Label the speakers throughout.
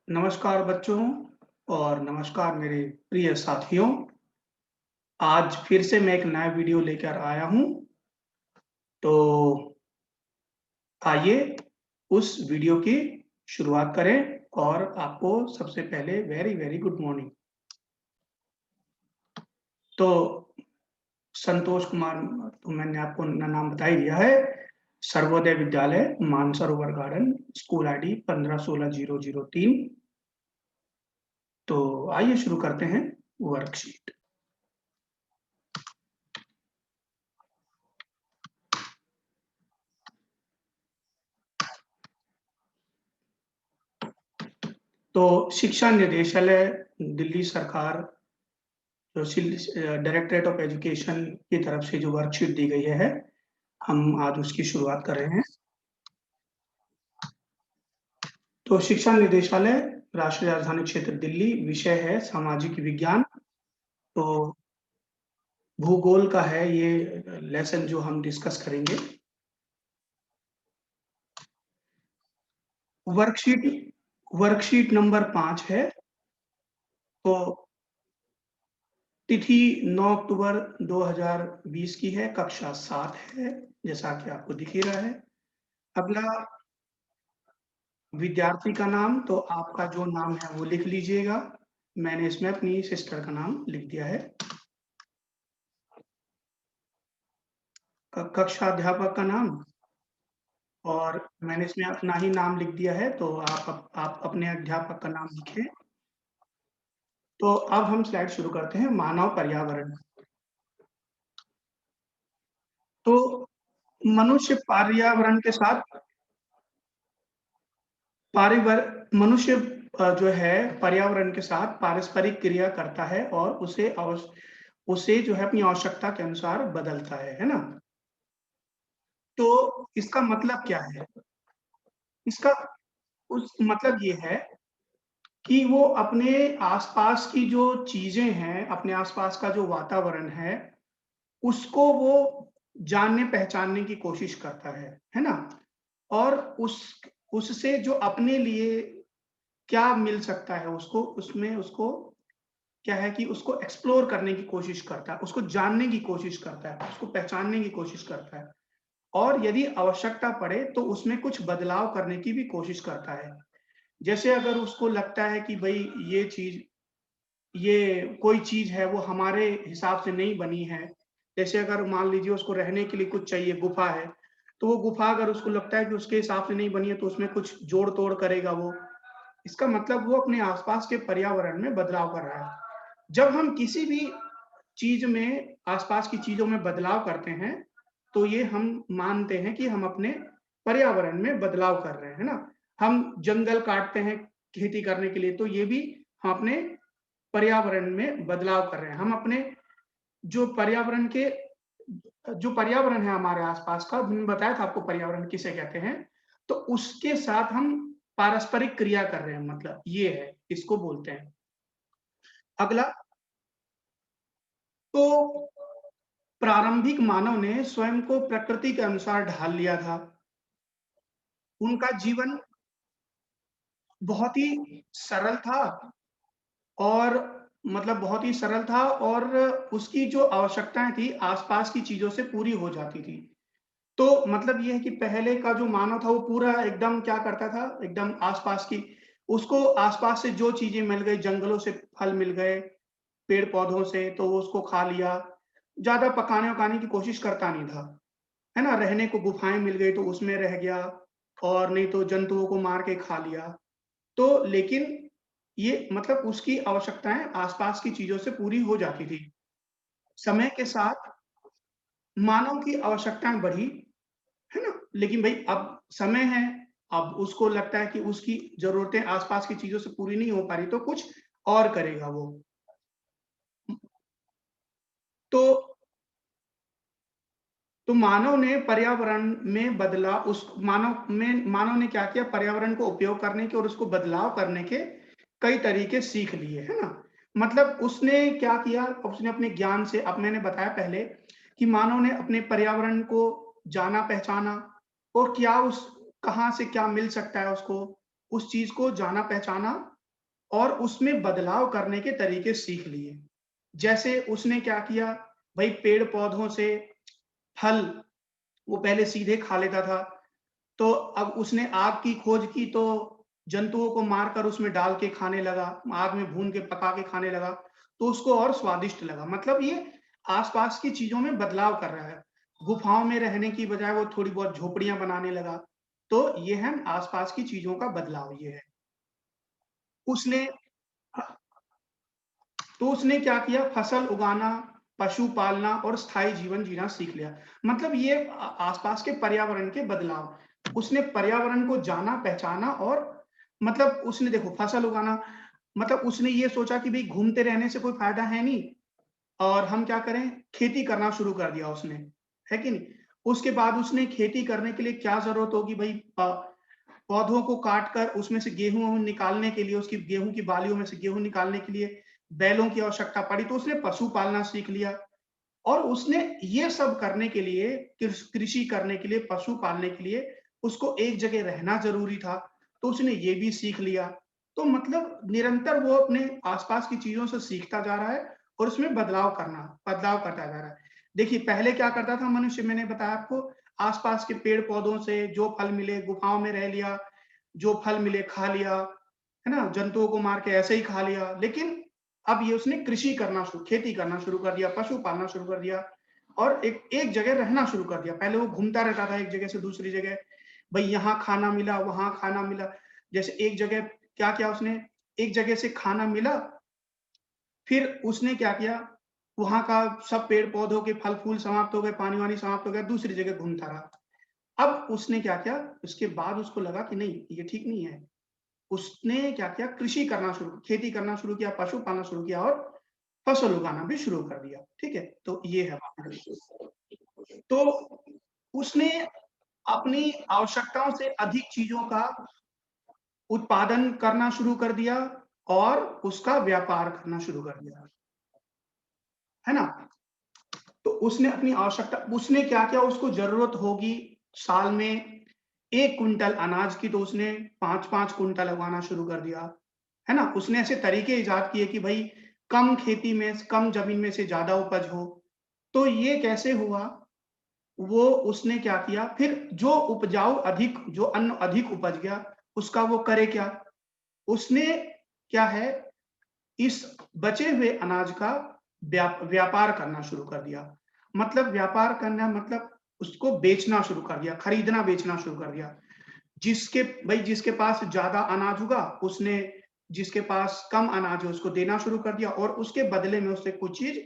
Speaker 1: नमस्कार बच्चों और नमस्कार मेरे प्रिय साथियों। आज फिर से मैं एक नया वीडियो लेकर आया हूँ। तो आइए उस वीडियो की शुरुआत करें और आपको सबसे पहले वेरी गुड मॉर्निंग। तो संतोष कुमार, तो मैंने आपको नाम बता ही दिया है। Sarvodaya Vidyalaya, Mansarovar garden, school ID 15160003। तो आइए शुरू करते हैं वर्कशीट। तो शिक्षा निदेशालय, दिल्ली सरकार, जो डायरेक्टरेट ऑफ एजुकेशन की तरफ से जो वर्कशीट दी गई है, हम आज उसकी शुरुआत कर रहे हैं। तो शिक्षा निदेशालय, राष्ट्रीय राजधानी क्षेत्र दिल्ली, विषय है सामाजिक विज्ञान। तो भूगोल का है ये लेसन जो हम डिस्कस करेंगे। वर्कशीट वर्कशीट नंबर 5 है। तो तिथि 9 अक्टूबर 2020 की है, कक्षा 7 है, जैसा कि आपको दिख ही रहा है। अगला विद्यार्थी का नाम, तो आपका जो नाम है वो लिख लीजिएगा। मैंने इसमें अपनी सिस्टर का नाम लिख दिया है। कक्षा अध्यापक का नाम, और मैंने इसमें अपना ही नाम लिख दिया है, तो आप अपने अध्यापक का नाम लिखें। तो अब हम स्लाइड शुरू करते हैं। मानव पर्यावरण। तो मनुष्य पर्यावरण के साथ पारिवर मनुष्य जो है पर्यावरण के साथ पारस्परिक क्रिया करता है और उसे जो है अपनी आवश्यकता के अनुसार बदलता है ना? तो इसका मतलब क्या है? इसका उस मतलब ये है कि वो अपने आसपास की जो चीज़ें हैं, अपने आसपास का जो वातावरण है, उसको वो जानने-पहचानने की कोशिश करता है ना? और उससे जो अपने लिए क्या मिल सकता है उसको, उसमें उसको क्या है कि उसको एक्सप्लोर करने की कोशिश करता है, उसको जानने की कोशिश करता है, उसको पहचानने की कोशिश करता है। और यदि आवश्यकता पड़े तो उसमें कुछ बदलाव करने की भी कोशिश करता है। जैसे अगर उसको लगता है कि भई ये कोई चीज़ है वो हमारे हिसाब से नहीं बनी है। जैसे अगर मान लीजिए उसको रहने के लिए कुछ चाहिए, गुफ़ा है, तो वो गुफ़ा अगर उसको लगता है कि उसके हिसाब से नहीं बनी है तो उसमें कुछ जोड़-तोड़ करेगा वो। इसका मतलब वो अपने आस-पास के पर्यावरण में बदलाव कर रहा है। जब हम किसी भी चीज़ में, आस-पास की चीज़ों में बदलाव करते हैं, तो ये हम मानते हैं कि हम अपने पर्यावरण में बदलाव कर रहे हैं, है ना? हम जंगल काटते हैं खेती करने के लिए, तो ये भी हम अपने पर्यावरण में बदलाव कर रहे हैं। हम अपने जो पर्यावरण के जो पर्यावरण है हमारे आस-पास का, मैंने बताया था आपको पर्यावरण किसे कहते हैं, तो उसके साथ हम पारस्परिक क्रिया कर रहे हैं, मतलब ये है, इसको बोलते हैं। अगला, तो प्रारंभिक मानव ने स्वयं को प्रकृति के अनुसार ढाल लिया था। उनका जीवन बहुत ही सरल था, और मतलब बहुत ही सरल था, और उसकी जो आवश्यकताएँ थी, आस-पास की चीज़ों से पूरी हो जाती थी। तो मतलब ये है कि पहले का जो मानव था वो पूरा एकदम क्या करता था, एकदम आस-पास की, उसको आस-पास से जो चीज़ें मिल गई, जंगलों से फल मिल गए, पेड़-पौधों से, तो वो उसको खा लिया। ज़्यादा पकाने-वकाने की कोशिश करता नहीं था, है ना? रहने को गुफ़ाएँ मिल गई तो उसमें रह गया, और नहीं तो जंतुओं को मार के खा लिया। तो लेकिन ये मतलब उसकी आवश्यकताएँ आस-पास की चीज़ों से पूरी हो जाती थी। समय के साथ मानव की आवश्यकताएँ बढ़ी, है ना? लेकिन भई अब समय है, अब उसको लगता है कि उसकी ज़रूरतें आस-पास की चीज़ों से पूरी नहीं हो पा रही, तो कुछ और करेगा वो। तो मानव ने पर्यावरण में बदला उस मानव ने क्या किया, पर्यावरण को उपयोग करने के और उसको बदलाव करने के कई तरीके सीख लिए, है ना? मतलब उसने क्या किया, उसने अपने ज्ञान से, अब मैंने बताया पहले कि मानव ने अपने पर्यावरण को जाना-पहचाना, और क्या उस कहाँ से क्या मिल सकता है उसको, उस चीज़ को जाना-पहचाना, और उसमें बदलाव करने के तरीके सीख लिए। जैसे उसने क्या किया, भई पेड़-पौधों से फल वो पहले सीधे खा लेता था, तो अब उसने आग की खोज की तो जंतुओं को मारकर उसमें डाल के खाने लगा, आग में भून के पका के खाने लगा, तो उसको और स्वादिष्ट लगा। मतलब ये आस-पास की चीज़ों में बदलाव कर रहा है। गुफाओं में रहने की बजाय वो थोड़ी बहुत झोपड़ियाँ बनाने लगा। तो ये है आस-पास की चीज़ों का बदलाव ये है। उसने अ, तो उसने क्या किया, फसल उगाना, पशु पालना और स्थायी जीवन जीना सीख लिया। मतलब ये आस-पास के पर्यावरण के बदलाव। उसने पर्यावरण को जाना, पहचाना और मतलब उसने देखो फसल उगाना, मतलब उसने ये सोचा कि भई घूमते रहने से कोई फ़ायदा है नहीं और हम क्या करें, खेती करना शुरू कर दिया उसने, है कि नहीं? उसके बाद उसने खेती करने के लिए क्या ज़रूरत होगी भई, पौधों को काट कर उसमें से गेहूँ निकालने के लिए, उसकी गेहूँ की बालियों में से गेहूँ निकालने के लिए बैलों की आवश्यकता पड़ी, तो उसने पशु पालना सीख लिया और उसने ये सब करने के लिए, कृषि करने के लिए, पशु पालने के लिए उसको एक जगह रहना ज़रूरी था, तो उसने ये भी सीख लिया। तो मतलब निरंतर वो अपने आस-पास की चीज़ों से सीखता जा रहा है और उसमें बदलाव करता जा रहा है। देखिए, पहले क्या करता था मनुष्य, मैंने बताया आपको, आस-पास के पेड़-पौधों से जो फल मिले, गुफाओं में रह लिया, जो फल मिले खा लिया, है ना? जंतुओं को मार के ऐसे ही खा लिया। लेकिन अब ये उसने कृषि करना शुरू खेती करना शुरू कर दिया, पशु पालना शुरू कर दिया और एक एक जगह रहना शुरू कर दिया। पहले वो घूमता रहता था एक जगह से दूसरी जगह, भई यहाँ खाना मिला, वहाँ खाना मिला। जैसे एक जगह क्या किया उसने, एक जगह से खाना मिला, फिर उसने क्या किया, वहाँ का सब पेड़-पौधों के फल-फूल समाप्त हो गए, पानी-वानी समाप्त हो गया, दूसरी जगह घूमता रहा। अब उसने क्या किया, उसके बाद उसको लगा कि नहीं, ये ठीक नहीं है। उसने क्या किया, कृषि करना शुरू खेती करना शुरू किया, पशु पालना शुरू किया और फसल उगाना भी शुरू कर दिया, ठीक है? तो ये है बात। तो उसने अपनी आवश्यकताओं से अधिक चीज़ों का उत्पादन करना शुरू कर दिया और उसका व्यापार करना शुरू कर दिया, है ना? तो उसने अपनी आवश्यकता उसने क्या किया, उसको ज़रूरत होगी साल में 1 क्विंटल अनाज की, तो उसने 5-5 क्विंटल उगाना शुरू कर दिया, है ना? उसने ऐसे तरीके इजाद किए कि भई कम खेती में, कम ज़मीन में से ज़्यादा उपज हो। तो ये कैसे हुआ? वो उसने क्या किया, फिर जो अन्न अधिक उपज गया, उसका वो करे क्या? उसने क्या है, इस बचे हुए अनाज का व्यापार करना शुरू कर दिया। मतलब व्यापार करना मतलब उसको बेचना शुरू कर दिया, खरीदना-बेचना शुरू कर दिया। जिसके पास ज़्यादा अनाज होगा, उसने जिसके पास कम अनाज है, उसको देना शुरू कर दिया और उसके बदले में उससे कुछ चीज़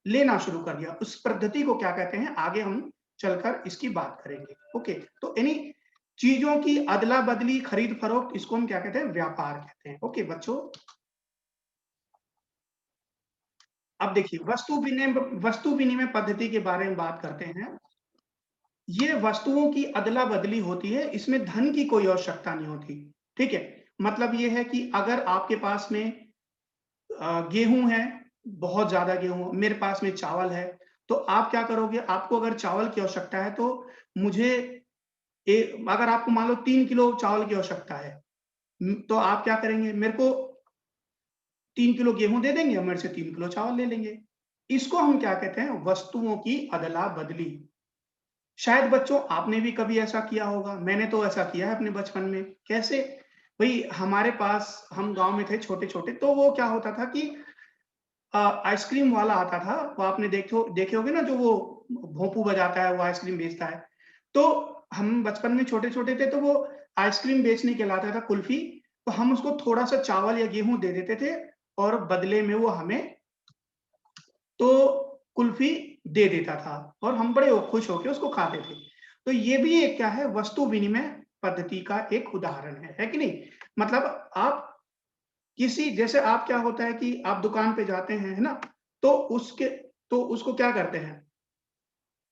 Speaker 1: लेना शुरू कर दिया। उस पद्धति को क्या कहते हैं, आगे हम चलकर इसकी बात करेंगे। ओके, तो यानी चीज़ों की अदला-बदली, खरीद-फरोख्त, इसको हम क्या कहते हैं, व्यापार कहते हैं। ओके बच्चों, अब देखिए वस्तु विनिमय पद्धति के बारे में बात करते हैं। ये वस्तुओं की अदला-बदली होती है, इसमें धन की कोई आवश्यकता नहीं होती, ठीक है? मतलब ये है कि अगर आपके पास में गेहूँ है, बहुत ज़्यादा गेहूँ, मेरे पास में चावल है, तो आप क्या करोगे, आपको अगर चावल की आवश्यकता है तो मुझे ए अगर आपको मान लो 3 किलो चावल की आवश्यकता है, तो आप क्या करेंगे, मेरे को 3 किलो गेहूँ दे देंगे और मेरे से 3 किलो चावल ले लेंगे। इसको हम क्या कहते हैं, वस्तुओं की अदला-बदली। शायद बच्चों आपने भी कभी ऐसा किया होगा, मैंने तो ऐसा किया है अपने बचपन में। कैसे? भई हमारे पास हम गाँव में थे छोटे-छोटे, तो वो क्या होता था कि आइसक्रीम वाला आता था, वो आपने देखे होंगे ना, जो वो भोंपू बजाता है, वो आइसक्रीम बेचता है। तो हम बचपन में छोटे-छोटे थे, तो वो आइसक्रीम बेचने के लिए आता था, कुल्फ़ी, तो हम उसको थोड़ा-सा चावल या गेहूँ दे देते थे और बदले में वो हमें तो कुल्फ़ी दे देता था और हम बड़े खुश होके उसको खाते थे। तो ये भी एक क्या है, वस्तु विनिमय पद्धति का एक उदाहरण है कि नहीं? मतलब आप किसी जैसे आप क्या होता है कि आप दुकान पे जाते हैं, है ना? तो उसके तो उसको क्या करते हैं,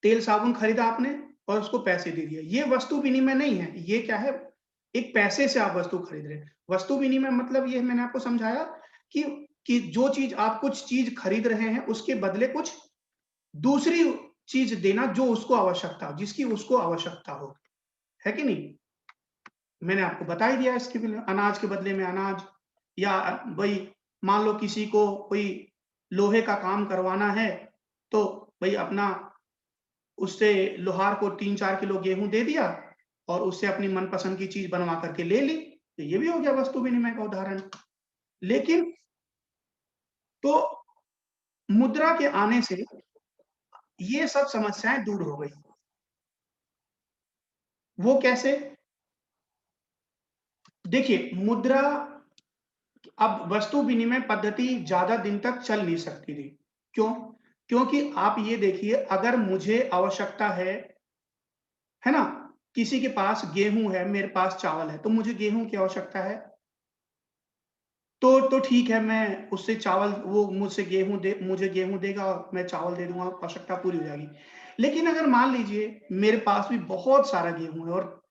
Speaker 1: तेल साबुन खरीदा आपने और उसको पैसे दे दिए। ये वस्तु विनिमय नहीं है, ये क्या है, एक पैसे से आप वस्तु खरीद रहे हैं। वस्तु विनिमय मतलब ये मैंने आपको समझाया कि जो चीज़ आप कुछ चीज़ खरीद रहे हैं, उसके बदले कुछ दूसरी चीज़ देना जो उसको आवश्यकता हो, जिसकी उसको आवश्यकता हो, है कि नहीं? मैंने आपको बता ही दिया इसके अनाज के बदले में अनाज, या भई मान लो किसी को कोई लोहे का काम करवाना है, तो भई अपना उससे लोहार को 3-4 किलो गेहूँ दे दिया और उससे अपनी मनपसंद की चीज़ बनवा कर के ले ली। तो ये भी हो गया वस्तु विनिमय का उदाहरण। लेकिन तो मुद्रा के आने से ये सब समस्याएँ दूर हो गई। वो कैसे? देखिए, मुद्रा अब वस्तु विनिमय पद्धति ज़्यादा दिन तक चल नहीं सकती थी। क्यों? क्योंकि आप ये देखिए, अगर मुझे आवश्यकता है ना? किसी के पास गेहूँ है, मेरे पास चावल है, तो मुझे गेहूँ की आवश्यकता है। तो ठीक है, मैं उससे चावल वो मुझसे गेहूँ दे मुझे गेहूँ देगा और मैं चावल दे दूँगा, आवश्यकता पूरी हो जाएगी। लेकिन अगर मान लीजिए मेरे पास भी बहुत सारा गेहूँ है और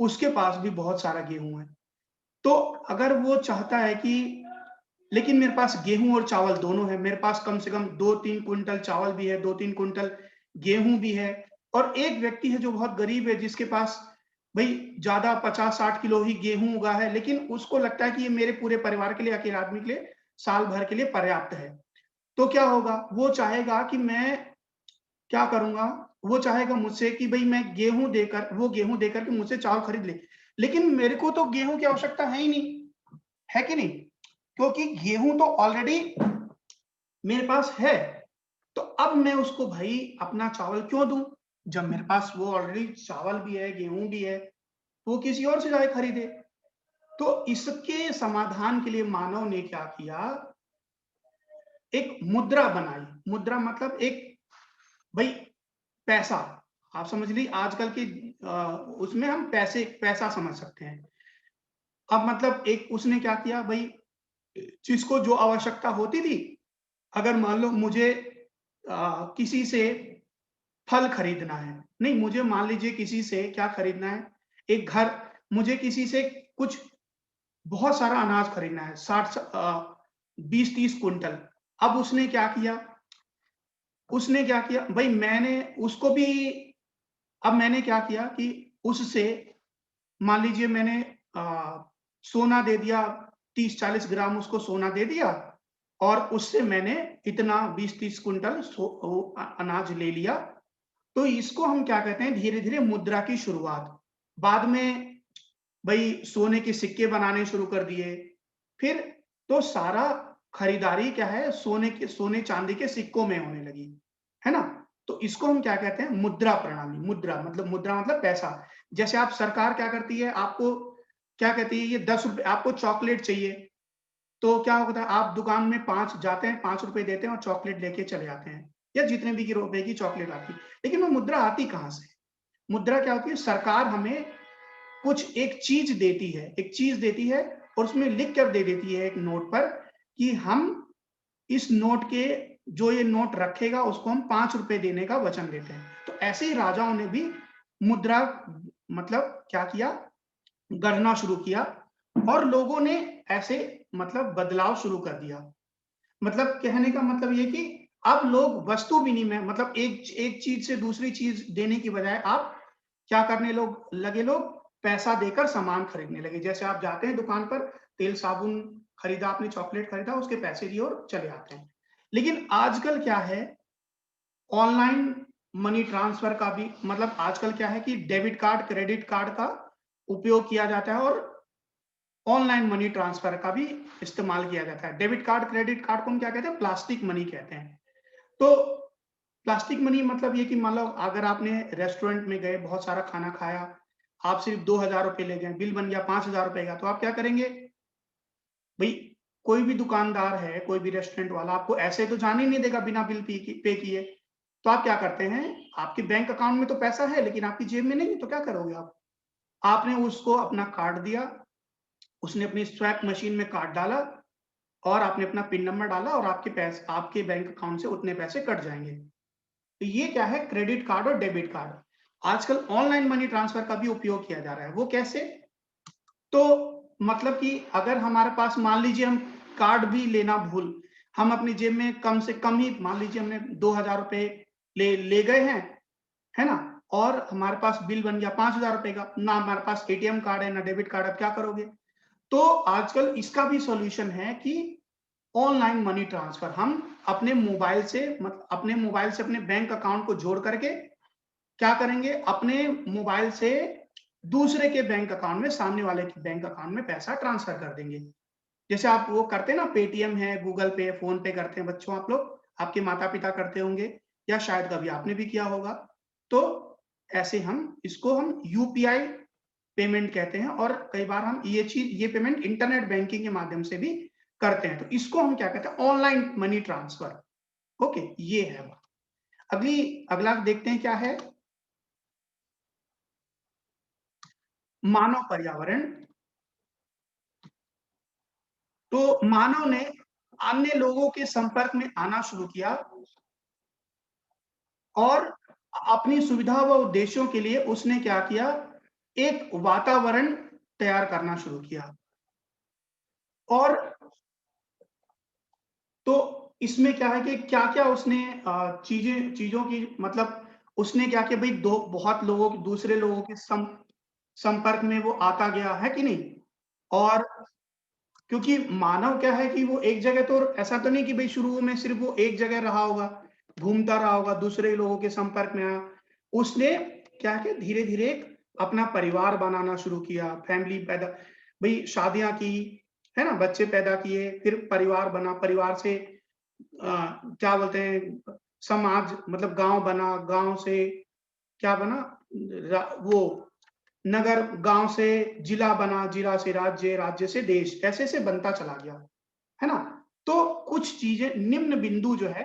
Speaker 1: उसके पास भी बहुत सारा गेहूँ है, तो अगर वो चाहता है कि लेकिन मेरे पास गेहूँ और चावल दोनों है, मेरे पास कम से कम 2-3 क्विंटल चावल भी है, 2-3 क्विंटल गेहूँ भी है और एक व्यक्ति है जो बहुत गरीब है, जिसके पास भई ज़्यादा 50-60 किलो ही गेहूँ उगा है, लेकिन उसको लगता है कि ये मेरे पूरे परिवार के लिए, अकेले आदमी के लिए, साल भर के लिए पर्याप्त है। तो क्या होगा? वो चाहेगा कि मैं क्या करूँगा? वो चाहेगा मुझसे कि भई मैं गेहूँ देकर के मुझसे चावल खरीद ले। लेकिन मेरे को तो गेहूँ की आवश्यकता है ही नहीं, है कि नहीं? क्योंकि गेहूँ तो ऑलरेडी मेरे पास है, तो अब मैं उसको भाई अपना चावल क्यों दूँ? जब मेरे पास वो ऑलरेडी चावल भी है, गेहूँ भी है, तो वो किसी और से जाके खरीदे। तो इसके समाधान के लिए मानव ने क्या किया, एक मुद्रा बनाई। मुद्रा मतलब एक भई पैसा, आप समझ लीजिए आजकल की उसमें हम पैसा समझ सकते हैं। अब मतलब एक उसने क्या किया भई, जिसको जो आवश्यकता होती थी, अगर मान लो मुझे किसी से फल खरीदना है, नहीं मुझे मान लीजिए किसी से क्या खरीदना है, एक घर मुझे किसी से कुछ बहुत सारा अनाज खरीदना है, 20-30 क्विंटल। अब उसने क्या किया भई मैंने उसको भी अब मैंने क्या किया कि उससे मान लीजिए मैंने सोना दे दिया, 30-40 ग्राम उसको सोना दे दिया और उससे मैंने इतना 20-30 क्विंटल अनाज ले लिया। तो इसको हम क्या कहते हैं, धीरे-धीरे मुद्रा की शुरुआत। बाद में भई सोने के सिक्के बनाने शुरू कर दिए। फिर तो सारा खरीदारी क्या है, सोने-चांदी के सिक्कों में होने लगी, है ना? तो इसको हम क्या कहते हैं, मुद्रा प्रणाली। मुद्रा मतलब पैसा। जैसे आप सरकार क्या करती है, आपको क्या कहती है, ये ₹10 आपको चॉकलेट चाहिए, तो क्या होता है, आप दुकान में 5 जाते हैं, ₹5 देते हैं और चॉकलेट लेके चले आते हैं या जितने भी की रुपए की चॉकलेट आती है। लेकिन वो मुद्रा आती कहाँ से? मुद्रा क्या होती है, सरकार हमें कुछ एक चीज़ देती है और उसमें लिख कर दे देती है एक नोट पर कि हम इस नोट के जो ये नोट रखेगा उसको हम ₹5 देने का वचन देते हैं। तो ऐसे ही राजाओं ने भी मुद्रा मतलब क्या किया, गढ़ना शुरू किया और लोगों ने ऐसे मतलब बदलाव शुरू कर दिया। मतलब कहने का मतलब ये कि अब लोग वस्तु विनिमय मतलब एक एक चीज़ से दूसरी चीज़ देने की बजाय आप क्या करने लोग पैसा देकर सामान खरीदने लगे। जैसे आप जाते हैं दुकान पर, तेल-साबुन खरीदा आपने, चॉकलेट खरीदा, उसके पैसे दिए और चले आते हैं। लेकिन आजकल क्या है, ऑनलाइन मनी ट्रांसफर का भी मतलब आजकल क्या है कि डेबिट कार्ड, क्रेडिट कार्ड का उपयोग किया जाता है और ऑनलाइन मनी ट्रांसफर का भी इस्तेमाल किया जाता है। डेबिट कार्ड, क्रेडिट कार्ड को हम क्या कहते हैं? प्लास्टिक मनी कहते हैं। तो प्लास्टिक मनी मतलब ये कि मान लो अगर आपने रेस्टोरेंट में गए, बहुत सारा खाना खाया, आप सिर्फ ₹2000 ले गए, बिल बन गया ₹5000 का, तो आप क्या करेंगे? भई कोई भी दुकानदार है, कोई भी रेस्टोरेंट वाला आपको ऐसे तो जाने ही नहीं देगा बिना बिल पे किए। तो आप क्या करते हैं? आपके बैंक अकाउंट में तो पैसा है, लेकिन आपकी जेब में नहीं है, तो क्या करोगे आप? आपने उसको अपना कार्ड दिया, उसने अपनी स्वैप मशीन में कार्ड डाला और आपने अपना पिन नंबर डाला और आपके बैंक अकाउंट से उतने पैसे कट जाएँगे। तो ये क्या है, क्रेडिट कार्ड और डेबिट कार्ड। आजकल ऑनलाइन मनी ट्रांसफर का भी उपयोग किया जा रहा है। वो कैसे? तो मतलब कि अगर हमारे पास मान लीजिए हम कार्ड भी लेना हम अपनी जेब में कम से कम ही मान लीजिए हमने ₹2000 ले ले गए हैं, है ना? और हमारे पास बिल बन गया ₹5000 का, ना हमारे पास एटीएम कार्ड है, ना डेबिट कार्ड है, अब क्या करोगे? तो आजकल इसका भी सॉल्यूशन है कि ऑनलाइन मनी ट्रांसफर हम अपने मोबाइल से अपने मोबाइल से अपने बैंक अकाउंट को जोड़ करके क्या करेंगे, अपने मोबाइल से दूसरे के बैंक अकाउंट में, सामने वाले के बैंक अकाउंट में पैसा ट्रांसफर कर देंगे। जैसे आप वो करते हैं ना, पेटीएम है, गूगल पे, फ़ोन पे करते हैं बच्चों आप लोग, आपके माता-पिता करते होंगे या शायद कभी आपने भी किया होगा। तो ऐसे हम यूपीआई पेमेंट कहते हैं और कई बार हम ये पेमेंट इंटरनेट बैंकिंग के माध्यम से भी करते हैं। तो इसको हम क्या कहते हैं, ऑनलाइन मनी ट्रांसफर। ओके, ये है बात। अगला देखते हैं क्या है, मानव पर्यावरण। तो मानव ने अन्य लोगों के संपर्क में आना शुरू किया और अपनी सुविधा व उद्देश्यों के लिए उसने क्या किया, एक वातावरण तैयार करना शुरू किया। और तो इसमें क्या है कि क्या-क्या उसने चीज़ों की मतलब उसने क्या किया, भई दो बहुत लोगों दूसरे लोगों के संपर्क में वो आता गया, है कि नहीं? और क्योंकि मानव क्या है कि वो एक जगह, तो ऐसा तो नहीं कि भई शुरू में सिर्फ़ वो एक जगह रहा होगा, घूमता रहा होगा, दूसरे लोगों के संपर्क में आया। उसने क्या किया, धीरे-धीरे अपना परिवार बनाना शुरू किया, फैमिली पैदा, भई शादियाँ की, है ना? बच्चे पैदा किए, फिर परिवार बना, परिवार से क्या बोलते हैं, समाज मतलब गाँव बना, गाँव से क्या बना, वो नगर, गाँव से जिला बना, जिला से राज्य, राज्य से देश, ऐसे-ऐसे बनता चला गया, है ना? तो कुछ चीज़ें निम्न बिंदु जो है,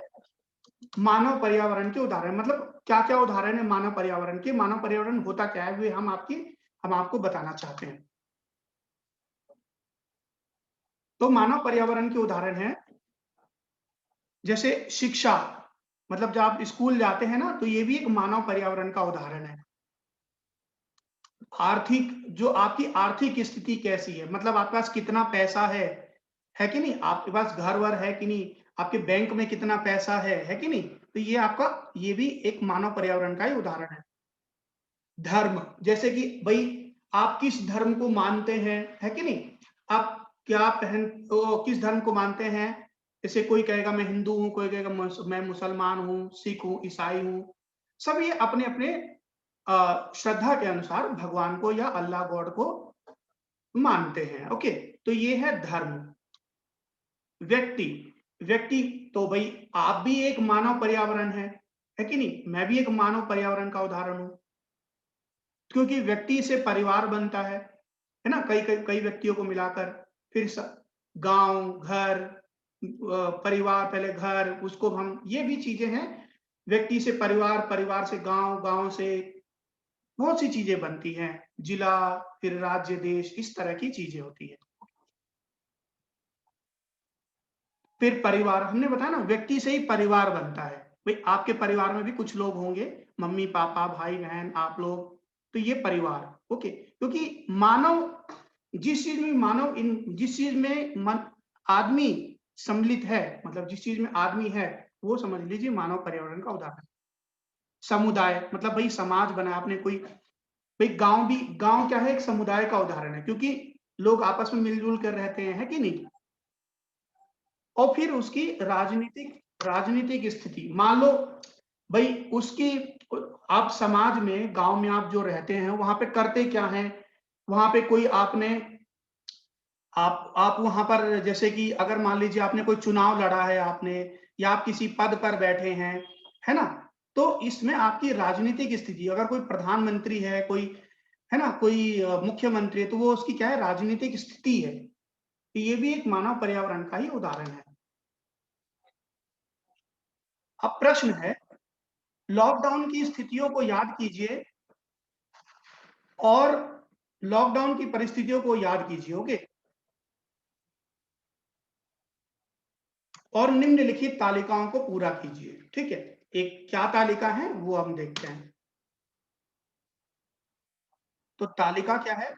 Speaker 1: मानव पर्यावरण के उदाहरण, मतलब क्या-क्या उदाहरण है मानव पर्यावरण के? मानव पर्यावरण होता क्या है? वे हम आपको बताना चाहते हैं। तो मानव पर्यावरण के उदाहरण हैं, जैसे शिक्षा, मतलब जब आप स्कूल जाते हैं ना, तो ये भी एक मानव पर्यावरण का उदाहरण है। आर्थिक जो आपकी आर्थिक स्थिति कैसी है? मतलब आपके पास कितना पैसा है कि नहीं? आपके पास घर-वर है कि नहीं? आपके बैंक में कितना पैसा है कि नहीं? तो ये भी एक मानव पर्यावरण का ही उदाहरण है। धर्म, जैसे कि भई आप किस धर्म को मानते हैं, है कि नहीं? आप किस धर्म को मानते हैं? जैसे कोई कहेगा मैं हिंदू हूँ, कोई कहेगा मैं मुसलमान हूँ, सिख हूँ, ईसाई हूँ। सब ये अपने-अपने श्रद्धा के अनुसार भगवान को या अल्लाह गॉड को मानते हैं, ओके? तो ये है धर्म। व्यक्ति, व्यक्ति तो भई आप भी एक मानव पर्यावरण है कि नहीं? मैं भी एक मानव पर्यावरण का उदाहरण हूँ, क्योंकि व्यक्ति से परिवार बनता है ना? कई व्यक्तियों को मिलाकर फिर गाँव, घर, परिवार, पहले घर, उसको हम ये भी चीज़ें हैं, व्यक्ति से परिवार, परिवार से गाँव, गाँव से बहुत सी चीज़ें बनती हैं, जिला, फिर राज्य, देश, इस तरह की चीज़ें होती हैं। फिर परिवार, हमने बताया ना, व्यक्ति से ही परिवार बनता है। भई आपके परिवार में भी कुछ लोग होंगे, मम्मी-पापा, भाई-बहन, आप लोग, तो ये परिवार, ओके। क्योंकि जिस चीज़ में मन आदमी सम्मिलित है, मतलब जिस चीज़ में आदमी है, वो समझ लीजिए मानव पर्यावरण का उदाहरण है। समुदाय, मतलब भई समाज बना आपने कोई, भई गाँव क्या है, एक समुदाय का उदाहरण है, क्योंकि लोग आपस में मिल-जुल कर रहते हैं, है कि नहीं? और फिर उसकी राजनीतिक राजनीतिक स्थिति, मान लो भई उसकी आप समाज में, गाँव में आप जो रहते हैं, वहाँ पे करते क्या हैं? वहाँ पे कोई आपने आप वहाँ पर, जैसे कि अगर मान लीजिए आपने कोई चुनाव लड़ा है आपने, या आप किसी पद पर बैठे हैं, है ना? तो इसमें आपकी राजनीतिक स्थिति, अगर कोई प्रधानमंत्री है, कोई है ना, कोई मुख्यमंत्री है, तो वो उसकी क्या है, राजनीतिक स्थिति है। तो ये भी एक मानव पर्यावरण का ही उदाहरण है। अब प्रश्न है, लॉकडाउन की स्थितियों को याद कीजिए और लॉकडाउन की परिस्थितियों को याद कीजिए, ओके? और निम्नलिखित तालिकाओं को पूरा कीजिए, ठीक है? एक क्या तालिका है, वो हम देखते हैं। तो तालिका क्या है?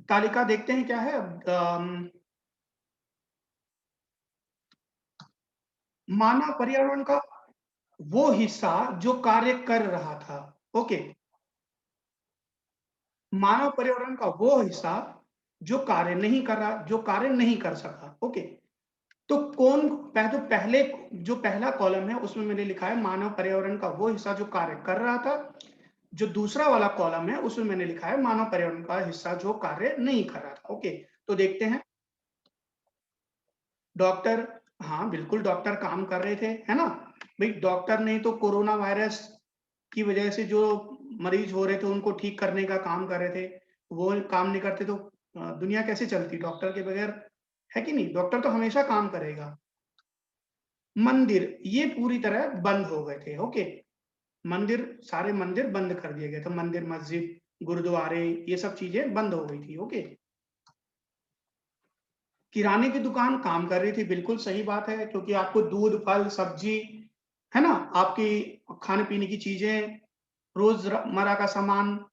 Speaker 1: तालिका देखते हैं क्या है? मानव पर्यावरण का वो हिस्सा जो कार्य कर रहा था, ओके? मानव पर्यावरण का वो हिस्सा जो कार्य नहीं कर सका, ओके। तो कौन तो पहले जो पहला कॉलम है उसमें मैंने लिखा है मानव पर्यावरण का वो हिस्सा जो कार्य कर रहा था। जो दूसरा वाला कॉलम है उसमें मैंने लिखा है मानव पर्यावरण का हिस्सा जो कार्य नहीं कर रहा था, ओके। तो देखते हैं। डॉक्टर, हाँ, बिल्कुल डॉक्टर काम कर रहे थे, है ना? भई डॉक्टर ने तो कोरोना वायरस की वजह से जो मरीज हो रहे थे उनको ठीक करने का काम कर रहे थे। वो काम नहीं करते तो दुनिया कैसे चलती डॉक्टर के बगैर, है कि नहीं? डॉक्टर तो हमेशा काम करेगा। मंदिर, ये पूरी तरह बंद हो गए थे, ओके। सारे मंदिर बंद कर दिए गए थे। मंदिर, मस्जिद, गुरुद्वारे ये सब चीज़ें बंद हो गई थी, ओके। किराने की दुकान काम कर रही थी, बिल्कुल सही बात है क्योंकि आपको दूध, फल, सब्ज़ी, है ना? आपकी खाने-पीने की चीज़ें, रोज़मर्रा का सामान,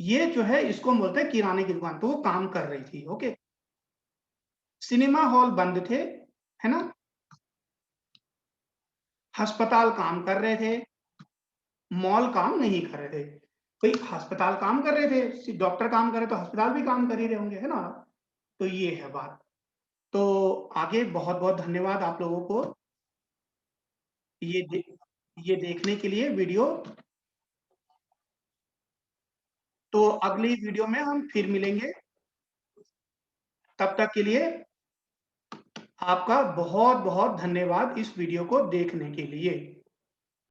Speaker 1: ये जो है इसको हम बोलते हैं किराने की दुकान, तो वो काम कर रही थी, ओके। सिनेमा हॉल बंद थे, है ना? अस्पताल काम कर रहे थे, मॉल काम नहीं कर रहे थे। भई अस्पताल काम कर रहे थे, डॉक्टर काम कर रहे तो अस्पताल भी काम कर ही रहे होंगे, है ना? तो ये है बात। तो आगे बहुत-बहुत धन्यवाद आप लोगों को ये दे ये देखने के लिए वीडियो। तो अगली वीडियो में हम फिर मिलेंगे। तब तक के लिए आपका बहुत-बहुत धन्यवाद इस वीडियो को देखने के लिए।